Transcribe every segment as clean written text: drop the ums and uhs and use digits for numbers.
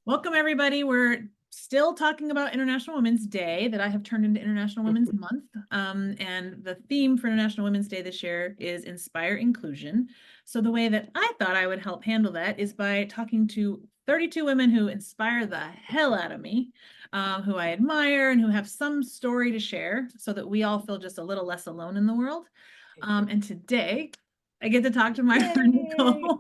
Welcome, everybody. We're still talking about International Women's Day that I have turned into International Women's Month. And the theme for International Women's Day this year is Inspire Inclusion. So the way that I thought I would help handle that is by talking to 32 women who inspire the hell out of me, who I admire and who have some story to share so that we all feel just a little less alone in the world. And today I get to talk to my friend Nicole.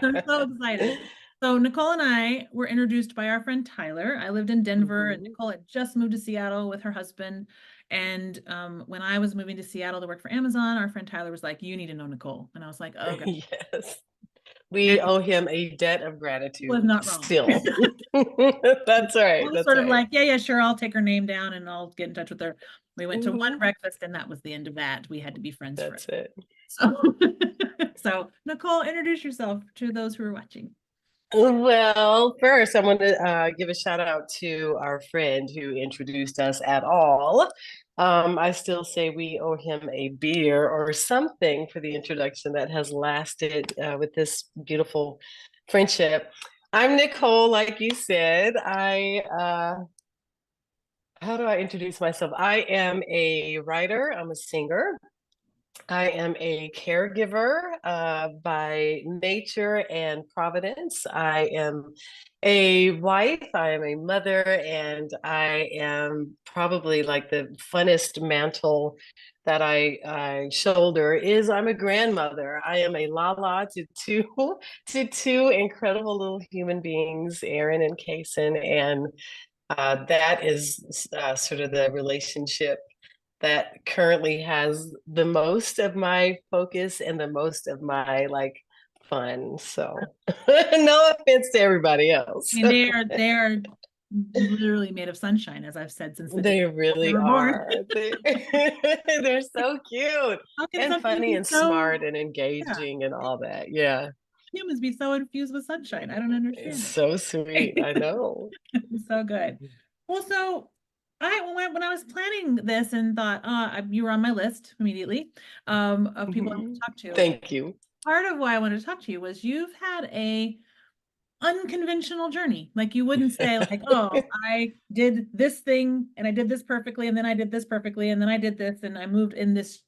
I'm so excited. So Nicole and I were introduced by our friend Tyler. I lived in Denver and Nicole had just moved to Seattle with her husband. And when I was moving to Seattle to work for Amazon, our friend Tyler was like, "You need to know Nicole." And I was like, "Oh, God." Yes. We And owe him a debt of he was gratitude not wrong. still. That's I right. was That's sort of right. like, yeah, sure, I'll take her name down and I'll get in touch with her. We went to one Mhm. breakfast and that was the end of that. We had to be friends forever. That's it. So, so Nicole, introduce yourself to those who are watching. Well, first, I want to give a shout out to our friend who introduced us at all. I still say we owe him a beer or something for the introduction that has lasted with this beautiful friendship. I'm Nicole, like you said. How do I introduce myself? I am a writer, I'm a singer. I am a caregiver by nature and providence. I am a wife, I am a mother, and I am probably like the funnest mantle that I shoulder is I'm a grandmother. I am a Lala to two to two incredible little human beings, Aaron and Kason, and that is sort of the relationship that currently has the most of my focus and the most of my like fun. So no offense to everybody I else. mean, they are literally made of sunshine, as I've said since the day They they really were born. are. They're so cute How can and something funny be and so, smart and yeah, engaging and all that. Yeah. humans be so infused with sunshine? I don't It's understand so sweet. I it. know. So good. Well, so when I was planning this and thought, you were on my list immediately, of people I want to Mhm. talk to. Thank you. Part of why I wanted to talk to you was you've had a unconventional journey. Like you wouldn't say like, "Oh, I did this thing and I did this perfectly and then I did this perfectly and then I did this and I moved in this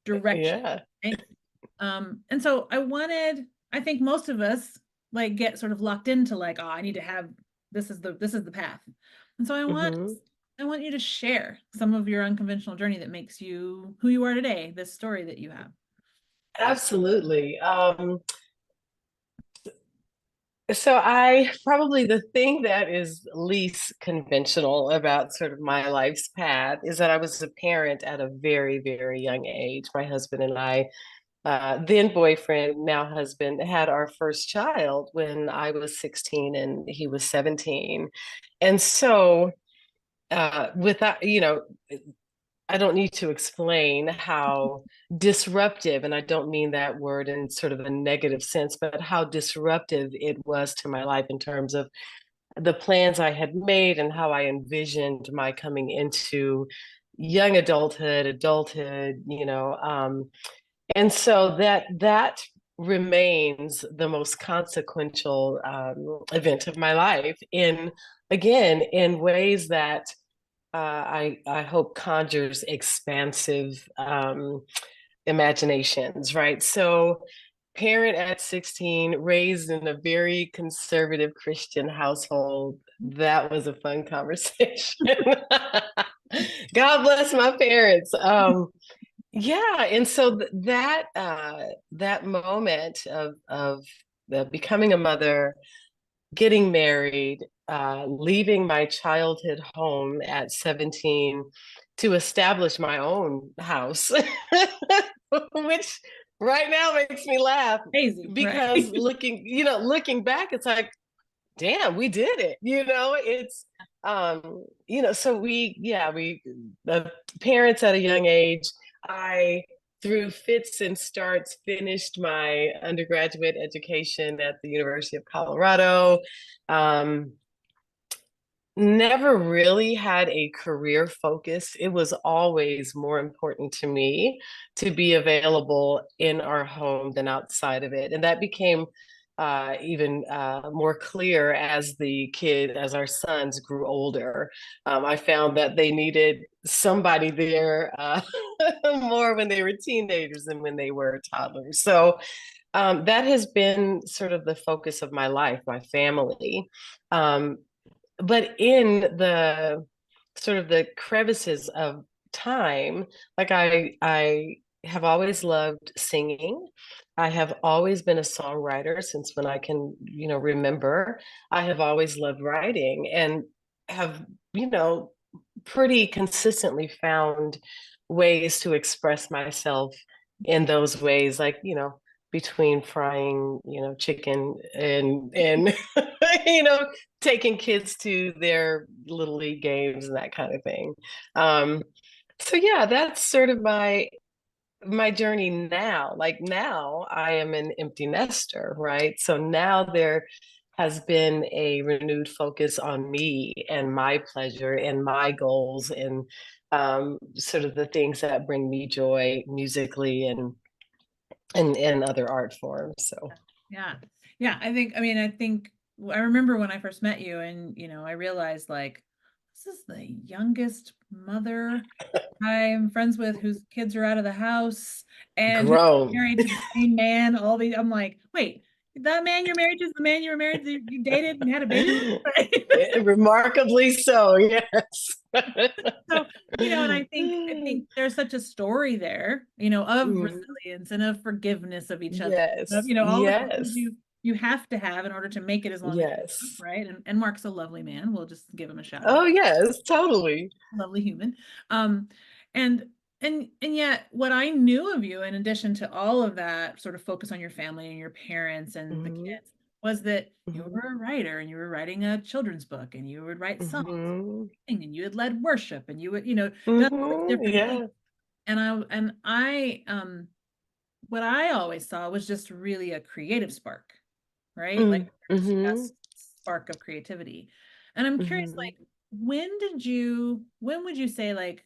direction." Yeah. Right? And so I think most of us like get sort of locked into like, "Oh, I need to have this is the path." And so Hmm. I want you to share some of your unconventional journey that makes you who you are today, this story that you have. Absolutely. So I probably the thing that is least conventional about sort of my life's path is that I was a parent at a very, very young age. My husband and I, then boyfriend, now husband, had our first child when I was 16 and he was 17. And so with that, I don't need to explain how disruptive, and I don't mean that word in sort of a negative sense, but how disruptive it was to my life in terms of the plans I had made and how I envisioned my coming into young adulthood, and so that remains the most consequential event of my life in again in ways that I hope conjures expansive imaginations, right? So, parent at 16, raised in a very conservative Christian household. That was a fun conversation. God bless my parents. Yeah, and so that moment of becoming a mother, getting married, leaving my childhood home at 17 to establish my own house, which right now makes me laugh Crazy, right? because looking back, it's like, damn, we did it. It's so we the parents at a young age. I through fits and starts finished my undergraduate education at the University of Colorado. Um, Never really had a career focus. It was always more important to me to be available in our home than outside of it. And that became even more clear as our sons grew older. I found that they needed somebody there more when they were teenagers than when they were toddlers. So that has been sort of the focus of my life, my family. Um, but in the sort of the crevices of time, like I have always loved singing. I have always been a songwriter since when I can, remember. I have always loved writing and have, pretty consistently found ways to express myself in those ways, like, between frying, chicken and taking kids to their little league games and that kind of thing. Um, so yeah, that's sort of my journey now. Like now I am an empty nester, right? So now there has been a renewed focus on me and my pleasure and my goals and sort of the things that bring me joy musically and other art forms. So Yeah. Yeah. I remember when I first met you and, I realized like, this is the youngest mother I'm friends with whose kids are out of the house and who's grown. married to the same man. I'm like, wait, that man you're married to is the man you were married to, you dated and had a baby with? Right? Remarkably so, yes. So, and I think there's such a story there, of Mm, resilience and of forgiveness of each other, of, yes, all the qualities yes, you have to have in order to make it as long as you have, yes. right? And Mark's a lovely man. We'll just give him a shout out. Oh, yes, totally. Lovely human. Um, and and yet what I knew of you, in addition to all of that sort of focus on your family and your parents and the Hmm. kids, was that you Hmm. were a writer and you were writing a children's book and you would write songs Hmm. and you had led worship and you would, done all these Hmm. different things. Yeah. And I what I always saw was just really a creative spark, right? Like Mm. Hmm. just spark of creativity. And I'm curious, Hmm. like, when would you say like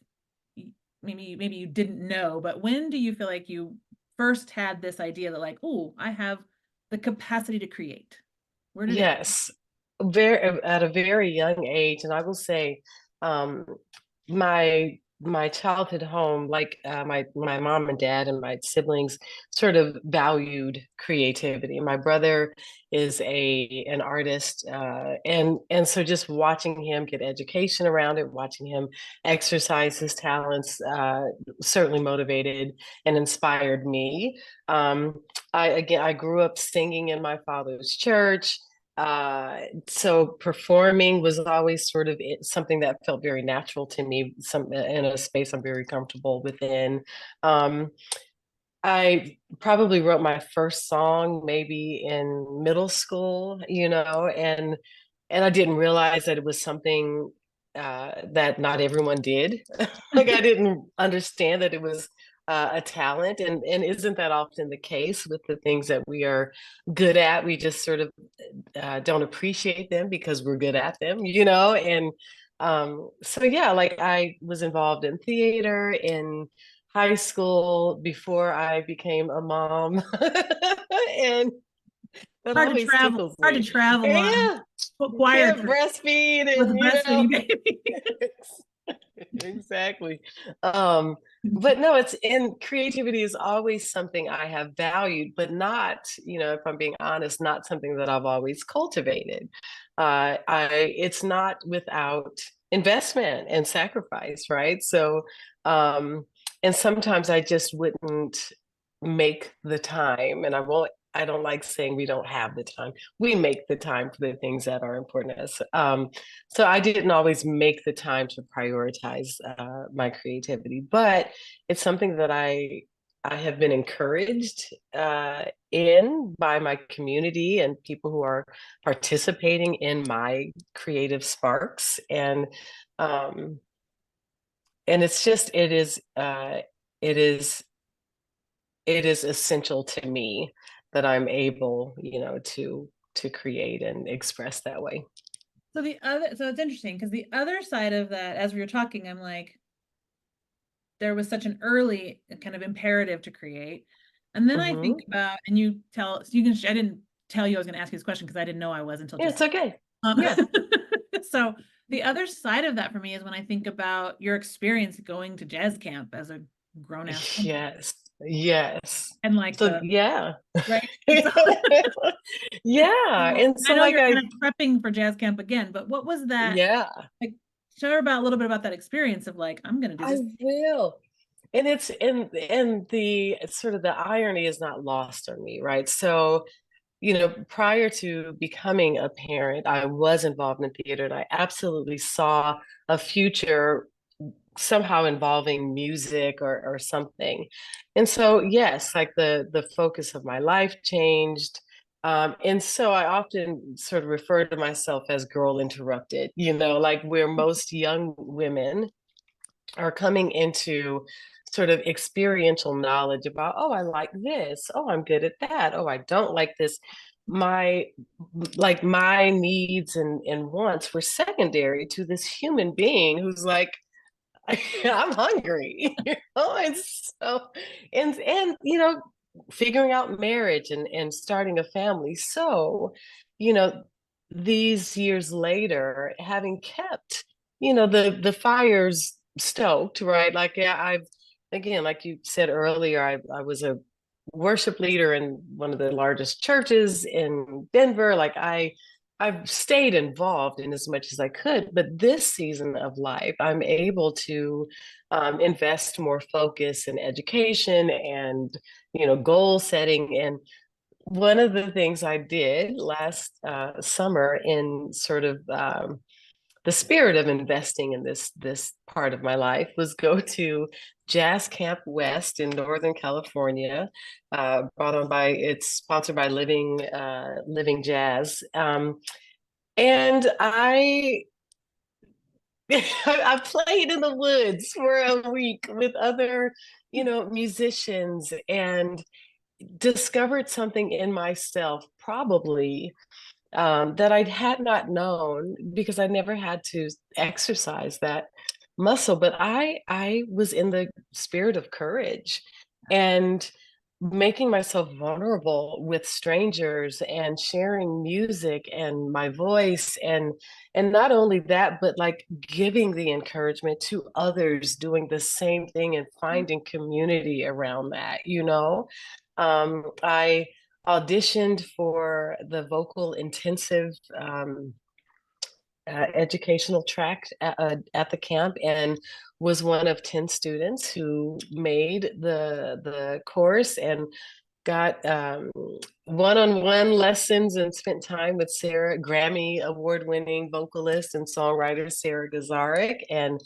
maybe you didn't know, but when do you feel like you first had this idea that like, oh, I have the capacity to create? Where did it come? Yes, very at a very young age, and I will say, um, my childhood home, like my mom and dad and my siblings, sort of valued creativity. My brother is an artist, and so just watching him get education around it, watching him exercise his talents, certainly motivated and inspired me. I grew up singing in my father's church. So performing was always sort of something that felt very natural to me, some in a space I'm very comfortable within. Um, I probably wrote my first song maybe in middle school, and I didn't realize that it was something that not everyone did. Like I didn't understand that it was a talent, and isn't that often the case with the things that we are good at? We just sort of don't appreciate them because we're good at them, and so yeah, like I was involved in theater in high school before I became a mom. And that always tickles Hard to me. travel on Yeah, choir can't trip breastfeed with a and breastfeeding baby. exactly. But no, it's and creativity is always something I have valued, but not, if I'm being honest, not something that I've always cultivated. It's not without investment and sacrifice, right? So, um, and sometimes I just wouldn't make the time, and I don't like saying we don't have the time. We make the time for the things that are important to us. So I didn't always make the time to prioritize my creativity, but it's something that I have been encouraged in by my community and people who are participating in my creative sparks, um, and it's just it is it is essential to me that I'm able, to create and express that way. So it's interesting because the other side of that, as we were talking, I'm like, there was such an early kind of imperative to create. And then I think Hmm. about, and you tell, so you can, I didn't tell you I was going to ask you this question because I didn't know I was until Yeah, just. it's okay. Um, Yeah. so the other side of that for me is when I think about your experience going to jazz camp as a grown ass woman Yes. Yes. and like So yeah. right. And so, Yeah. so And I so know like you're kind of prepping for jazz camp again, but what was that yeah, like? Share about a little bit about that experience of like, I'm going to do I this. will. And it's and the sort of the irony is not lost on me, right? So, prior to becoming a parent, I was involved in theater and I absolutely saw a future somehow involving music or something. And so, yes, like the focus of my life changed. And so I often sort of refer to myself as girl interrupted, like where most young women are coming into sort of experiential knowledge about, oh, I like this. Oh, I'm good at that. Oh, I don't like this. My my needs and wants were secondary to this human being who's like, I'm hungry. And so and figuring out marriage and starting a family. So, you know, these years later, having kept, the fires stoked, right? Like, yeah, I've again, like you said earlier, I was a worship leader in one of the largest churches in Denver. I've stayed involved in as much as I could, but this season of life, I'm able to invest more focus in education and goal setting. And one of the things I did last summer in sort of the spirit of investing in this part of my life was go to Jazz Camp West in Northern California, brought on by it's sponsored by Living Jazz, and I I played in the woods for a week with other musicians and discovered something in myself probably that I had not known because I never had to exercise that muscle. But I was in the spirit of courage and making myself vulnerable with strangers and sharing music and my voice and not only that but like giving the encouragement to others doing the same thing and finding community around that. I auditioned for the vocal intensive educational track at the camp and was one of 10 students who made the course and got one-on-one lessons and spent time with Sarah, Grammy award-winning vocalist and songwriter Sarah Gazarek, and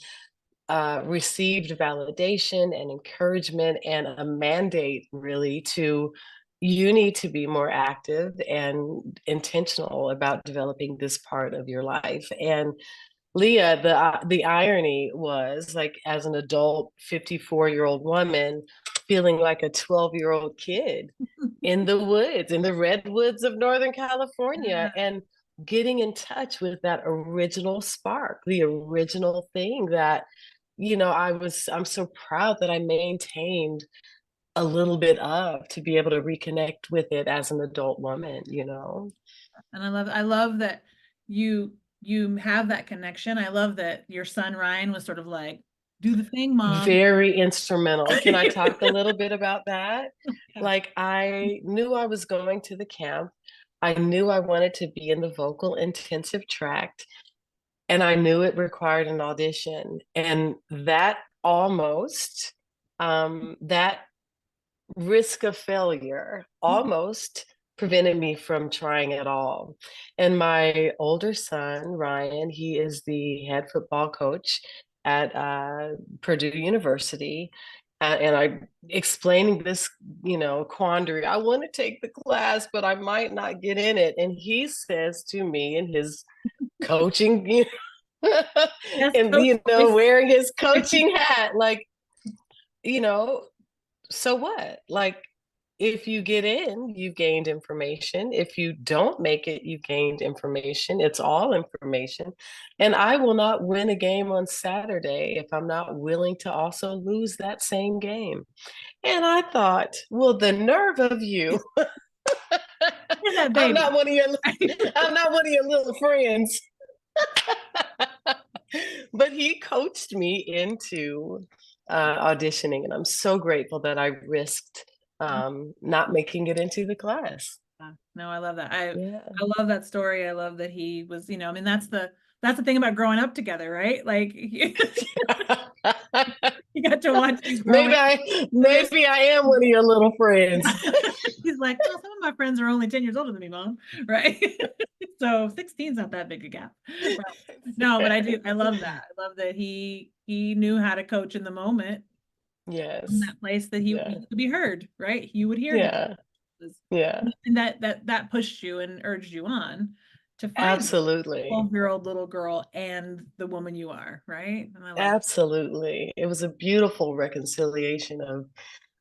received validation and encouragement and a mandate really to you need to be more active and intentional about developing this part of your life. And Leah, the irony was like as an adult 54-year-old woman feeling like a 12-year-old kid in the woods, in the redwoods of Northern California, and getting in touch with that original spark, the original thing that I'm so proud that I maintained a little bit of to be able to reconnect with it as an adult woman. And I love that you have that connection. I love that your son Ryan was sort of like, do the thing, mom. Very instrumental. Can I talk a little bit about that? Like, I knew I was going to the camp. I knew I wanted to be in the vocal intensive track, and I knew it required an audition. And that almost, that risk of failure almost prevented me from trying at all. And my older son, Ryan, he is the head football coach at Purdue University. And I explaining this, quandary. I want to take the class, but I might not get in it. And he says to me in his coaching, Yes, and coach voice. wearing his coaching hat, like, you know, so what? Like, if you get in, you've gained information. If you don't make it, you've gained information. It's all information. And I will not win a game on Saturday if I'm not willing to also lose that same game. And I thought, well, the nerve of you Where's that I'm baby? not one of your I'm not one of your little friends. But he coached me into auditioning, and I'm so grateful that I risked not making it into the class. No, I love that. I Yeah. love that story. I love that he was, I mean, that's the thing about growing up together, right? Like you got to watch you grow maybe into I this. maybe I am one of your little friends. He's like, oh, some of my friends are only 10 years older than me, mom. Right. So 16 is not that big a gap. Right. No, but I love that. I love that he knew how to coach in the moment from Yes. that place that Yeah. he could be heard, right? You would hear him. Yeah. Yeah. And that pushed you and urged you on to find the Absolutely. 12-year-old little girl and the woman you are, right? And I love Absolutely. It was a beautiful reconciliation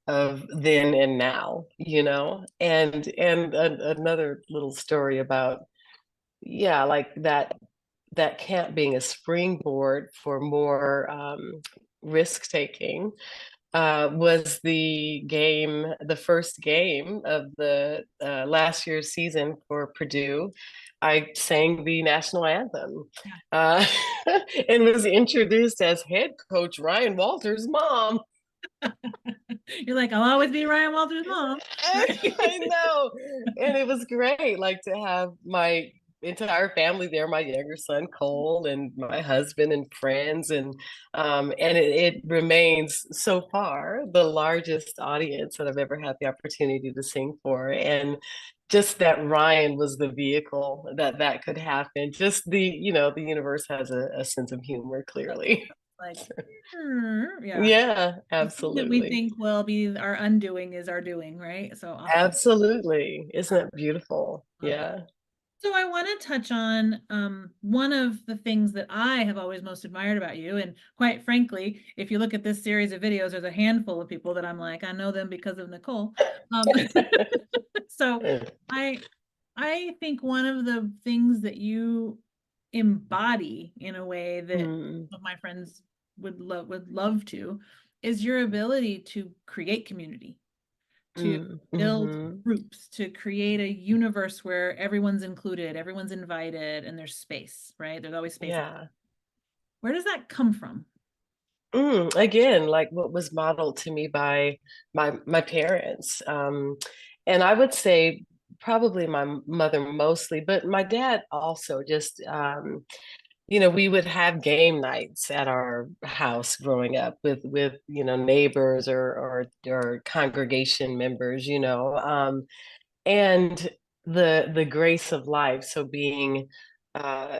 of then and now, you know. And another little story about, yeah, like that camp being a springboard for more risk taking was the first game of the last year's season for Purdue. I sang the national anthem uh, and was introduced as head coach Ryan Walters' mom. You're like, I'll always be Ryan Walters' mom. Right. I know. And it was great, like to have my entire family there, my younger son Cole and my husband and friends. And it remains so far the largest audience that I've ever had the opportunity to sing for. And just that Ryan was the vehicle that could happen. Just the universe has a sense of humor, clearly. Like, yeah. Yeah, The thing that we absolutely. think will be our undoing is our doing, right? So awesome. Absolutely. Isn't Uh, it beautiful? Love it. Yeah. So I want to touch on one of the things that I have always most admired about you. And quite frankly, if you look at this series of videos, there's a handful of people that I'm like, I know them because of Nicole. Um, so I I think one of the things that you embody in a way that Mm, my friends would love to is your ability to create community, to build mhm. groups, to create a universe where everyone's included, everyone's invited, and there's space, right? There's always space. Yeah. Where does that come from? Again, like what was modeled to me by my parents. And I would say probably my mother mostly, but my dad also just we would have game nights at our house growing up with neighbors or congregation members, and the grace of life. So being uh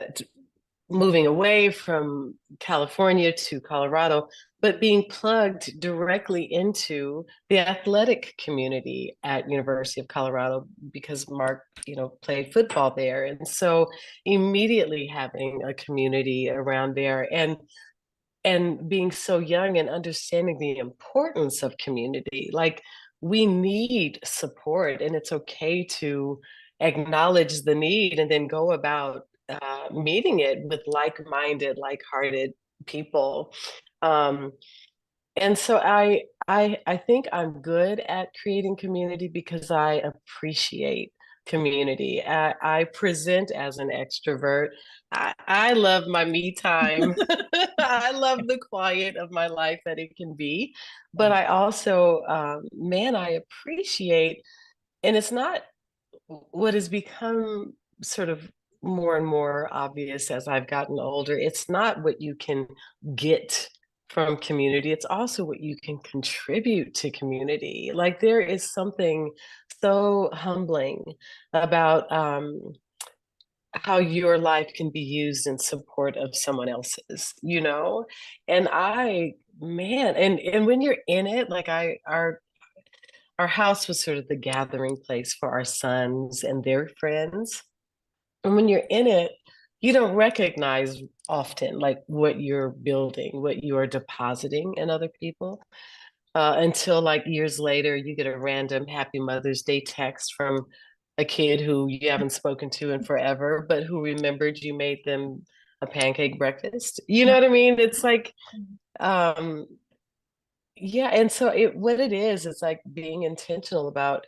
moving away from California to Colorado, but being plugged directly into the athletic community at University of Colorado because Mark, played football there. And so immediately having a community around there and being so young and understanding the importance of community. Like we need support, and it's okay to acknowledge the need and then go about meeting it with like-minded, like-hearted people. Um, and so I think I'm good at creating community because I appreciate community. I present as an extrovert. I love my me time. I love the quiet of my life that it can be. But I also, man, I appreciate, and it's not what has become sort of more and more obvious as I've gotten older. It's not what you can get from community, it's also what you can contribute to community. Like there is something so humbling about how your life can be used in support of someone else's. And man, and when you're in it, like our house was sort of the gathering place for our sons and their friends. And when you're in it, you don't recognize often like what you're building, what you are depositing in other people, until like years later, you get a random Happy Mother's Day text from a kid who you haven't spoken to in forever, but who remembered you made them a pancake breakfast. You know what I mean? It's like, um, yeah. And so what it is, it's like being intentional about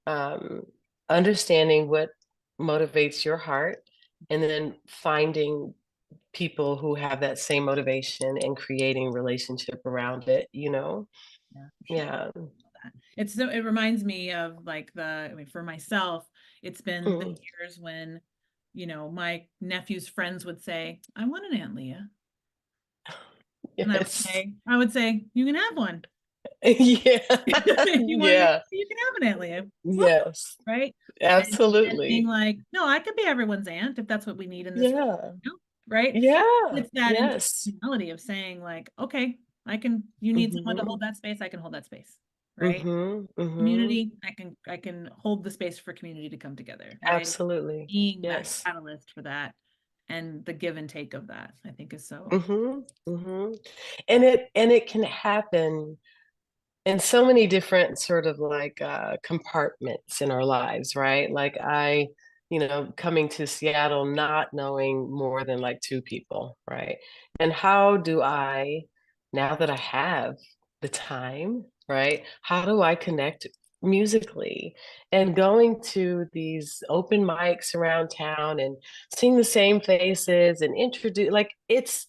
um, understanding what motivates your heart, and then finding people who have that same motivation and creating relationship around it, you know? Yeah, for sure. Yeah. It's so it reminds me of like I mean, for myself, it's been the Mhm. years when, my nephew's friends would say, I want an Aunt Leah. And Yes. I would say, you can have one. Yeah. If you want an Aunt Yeah. Leah, you can have an Aunt Leah. Welcome, Yes. right? And being Absolutely. like, no, I could be everyone's aunt if that's what we need in this, Yeah. right? Yeah. It's that Yes. intentionality of saying like, okay, you need someone to Mhm. hold that space, I can hold that space, right? Mhm. Mhm. Community, I can hold the space for community to come together, right? Absolutely. Being that Yes. catalyst for that and the give and take of that, I think is so Mhm. Mhm. And it can happen in so many different sort of like compartments in our lives, right? Like coming to Seattle, not knowing more than like two people, right? And how do I, now that I have the time, right? How do I connect musically? And going to these open mics around town and seeing the same faces and introduce, like it's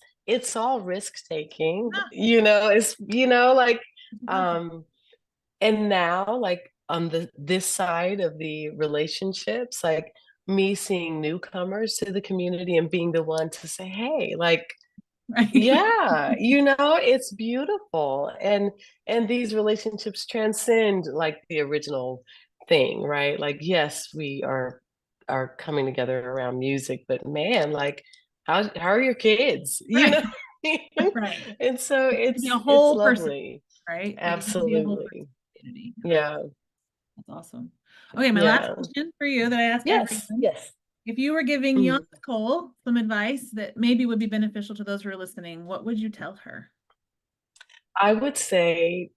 all risk taking, ah, it's like it's important. um, and now, like on this side of the relationships, like me seeing newcomers to the community and being the one to say, hey, like, Right. yeah, it's beautiful. And these relationships transcend like the original thing, right? Like, yes, we are coming together around music, but man, like how are your kids? Right. Right. And so It can be a it's whole person, lovely. right? Like it can be a whole person Absolutely. community. Yeah. That's awesome. Okay, my last Yeah. question for you that I ask Yes. everyone. Yes. If you were giving young Mm. Nicole some advice that maybe would be beneficial to those who are listening, what would you tell her? I would say,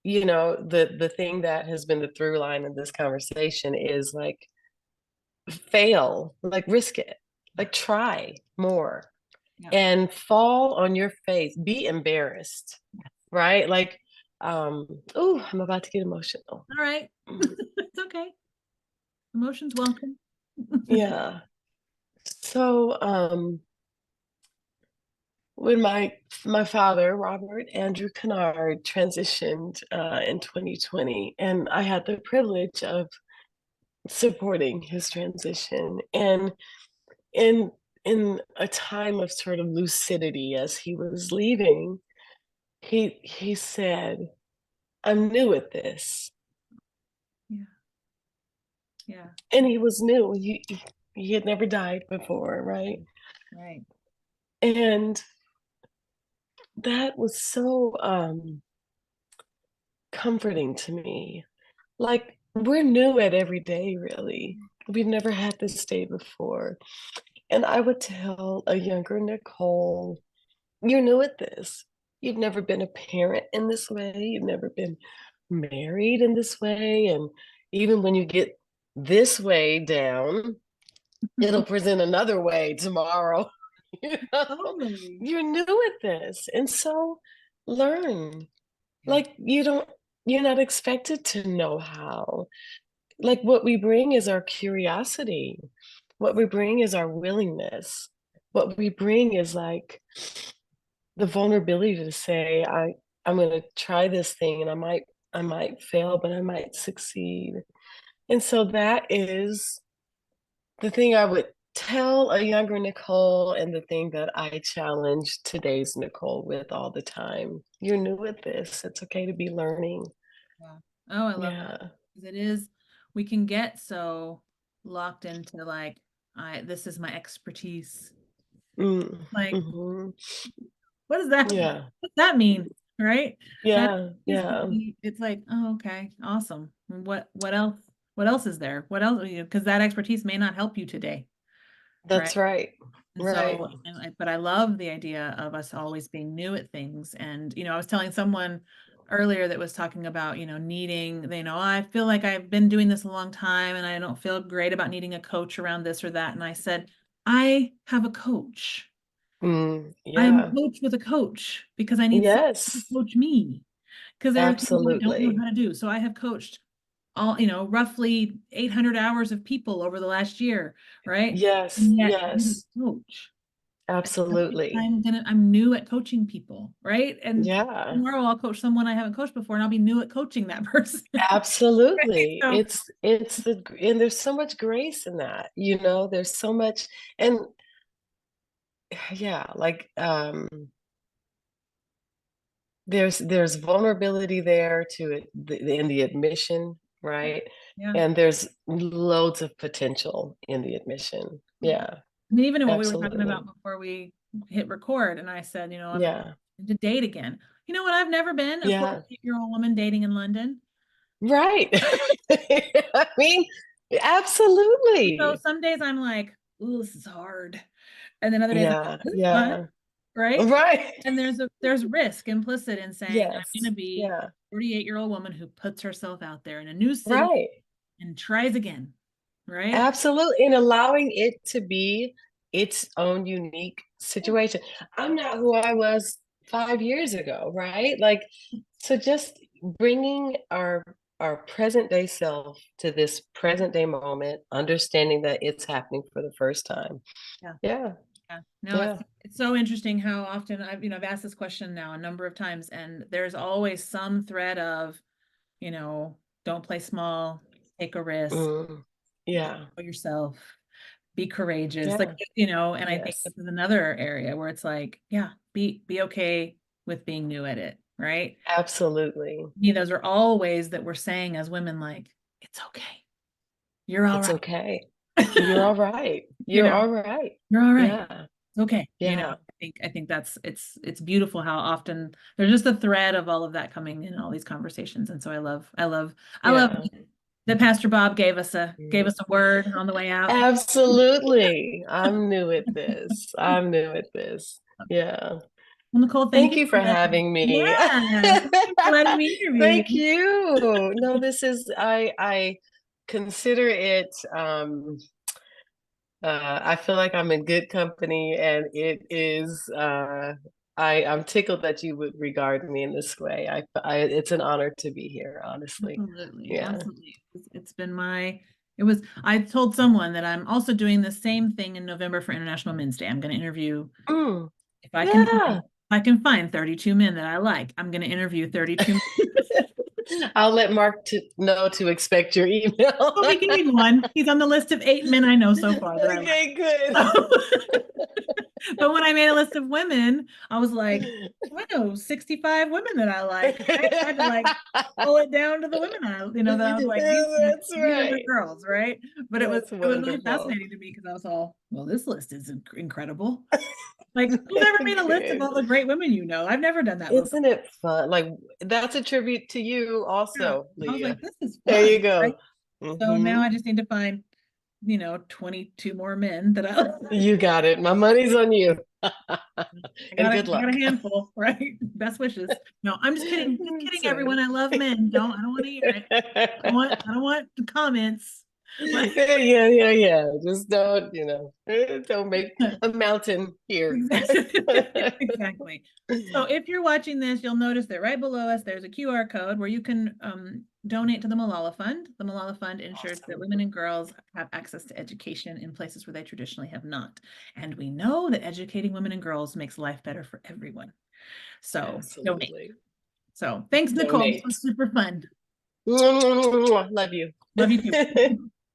the thing that has been the through line of this conversation is like fail, like risk it, like try more Yeah. and fall on your face, be embarrassed, right? Like, oh, I'm about to get emotional. All right. It's okay. Emotions welcome. Yeah. So, when my father, Robert Andrew Kennard, transitioned in 2020, and I had the privilege of supporting his transition, and in in a time of sort of lucidity as he was leaving, he said, I'm new at this. Yeah. Yeah. And he was new. He had never died before, right? Right. And that was so comforting to me. Like, we're new at every day, really. We've never had this day before. And I would tell a younger Nicole, you're new at this. You've never been a parent in this way. You've never been married in this way. And even when you get this way down, it'll present another way tomorrow. You know, Totally. you're new at this. And so learn. Yeah. Like you're not expected to know how. Like what we bring is our curiosity. What we bring is our willingness. What we bring is like the vulnerability to say, I'm gonna try this thing and I might fail, but I might succeed. And so that is the thing I would tell a younger Nicole, and the thing that I challenge today's Nicole with all the time. You're new at this. It's okay to be learning. Yeah. Oh, I love that. Yeah. 'Cause we can get so locked into like, this is my expertise. Mm, Like, hmm. what Yeah. does that mean? Right? And Yeah. Yeah. it's like, oh, okay, awesome. What else? What else is there? What else? Because that expertise may not help you today, right? That's right. And Right. so, but I love the idea of us always being new at things. And, I was telling someone earlier that was talking about, needing, I feel like I've been doing this a long time and I don't feel great about needing a coach around this or that. And I said, I have a coach. Mm, I am a yeah. coach with a coach because I need someone to Yes. coach me because there are things I don't know Absolutely. how to do. So I have coached all, roughly 800 hours of people over the last year, right? Yes, And yet I'm yes, a coach. absolutely. I'm new at coaching people, right? And Yeah, tomorrow I'll coach someone I haven't coached before and I'll be new at coaching that person. Right? absolutely. So It's the, and there's so much grace in that, you know, there's so much, and yeah, like there's vulnerability there to it in the admission, right? yeah. And there's loads of potential in the admission. Mhm. Yeah, I mean, even in what we were talking absolutely. about before we hit record, and I said, I'm Yeah, to date again. You know what? I've never been a yeah, 48-year-old woman dating in London. right. I mean, So absolutely. some days I'm like, ooh, this is hard. And then other days I'm like, Yeah, this is fun, yeah, right? right. And there's risk implicit in saying I'm Yes, gonna be yeah, 48-year-old woman who puts herself out there in a new city right. and tries again, right? Absolutely. And allowing it to be its own unique situation. I'm not who I was 5 years ago, right? Like, so just bringing our present day self to this present day moment, understanding that it's happening for the first time. Yeah. Yeah, Yeah. No, yeah. it's so interesting how often I've asked this question now a number of times, and there's always some thread of, you know, don't play small, take a risk, Mm, yeah, know yourself, be courageous. Like, yeah, and I think yes, this is another area where it's like, yeah, be okay with being new at it, right? absolutely. Those are all ways that we're saying as women, like, it's okay. You're all It's right. okay. You're all right. You You're know, all right. you're all right. Yeah, It's okay. yeah, I think that's it's beautiful how often there's just a thread of all of that coming in all these conversations. And so I love yeah. that Pastor Bob gave us a Mm. word on the way out. Absolutely. I'm new at this. I'm new at this. Yeah. Well, Nicole, thank Thank you you for for the having me. yeah. Thank you for letting me interview Thank you. you. No, this is I consider it I feel like I'm in good company and it is I'm tickled that you would regard me in this way. It's an honor to be here, honestly. Absolutely, Yeah. absolutely. It's been it was, I told someone that I'm also doing the same thing in November for International Men's Day. I'm going to interview, Mm, if yeah. I can find 32 men that I like, I'm going to interview 32 men. I'll let Mark to know to expect your email. Well, he can be one. He's on the list of 8 men I know so far that I like. Okay, good. But when I made a list of women, I was like, I know 65 women that I like, right? I had to like pull it down to the women that I was like, That's these are the right. girls, right? But it was That's it was really wonderful. fascinating to me because I was all, well, this list is incredible. Like, who's ever made a list of Good. all the great women you know? I've never done that before. Isn't it fun? Like that's a tribute to you Yeah. also, I was like, Leah. this is There fun, you go. right? So now Hmm. I just need to find, 22 more men that I You got it. My money's on you. I And got a, good I got a luck. handful, right? Best wishes. No, I'm just kidding. Just kidding, That's everyone. I love right. men. I don't want to hear it. I don't want the comments. Like Yeah, yeah, yeah, yeah. Just don't, don't make a mountain here. exactly. So if you're watching this, you'll notice that right below us, there's a QR code where you can donate to the Malala Fund. The Malala Fund ensures that Awesome. women and girls have access to education in places where they traditionally have not. And we know that educating women and girls makes life better for everyone. So donate. Absolutely. So thanks, Nicole. This Donate. was super fun. Love you. Love you too.